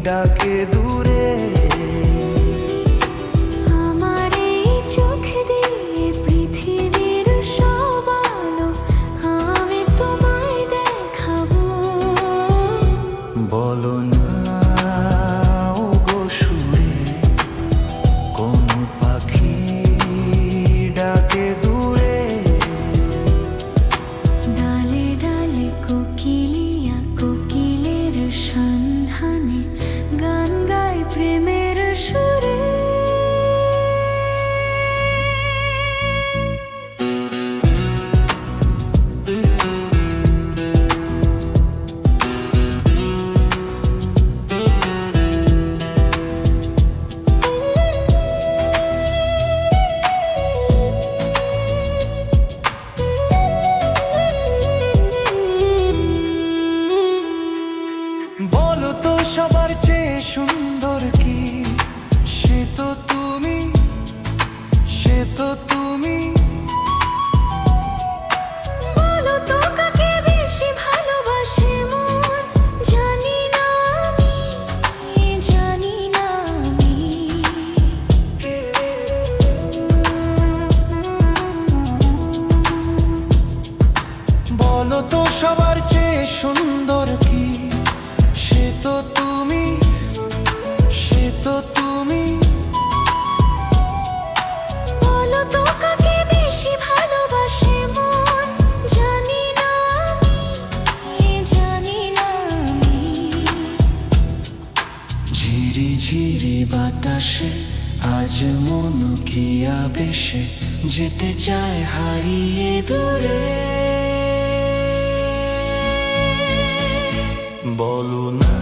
ডাকে দূরে। আমার এই চোখ দিয়ে পৃথিবীর সব আলো আমি তোমায় দেখাবো। বলো না ওগো সুরে, কোন পাখি ডাকে দূরে। ডালে ডালে কোকিলিয়া কোকিলের সন্ধানে গান গায় প্রেমের সুরে। বলো তো সবার চেয়ে সুন্দর কি? সে তো তুমি, সে তো তুমি। বলো তো কাকে বেশি ভালোবাসে মন, জানি না আমি, জানি না আমি। বলো তো সবার চেয়ে সুন্দর কি? সে তো তুমি, সে তো তুমি। বলো তো কাকে বেশি ভালোবাসে মন, জানি না আমি, জানি না আমি। ঝিরি ঝিরি বাতাসে আজ মন কি আবেশে যেতে চায় হারিয়ে দূরে। বলো না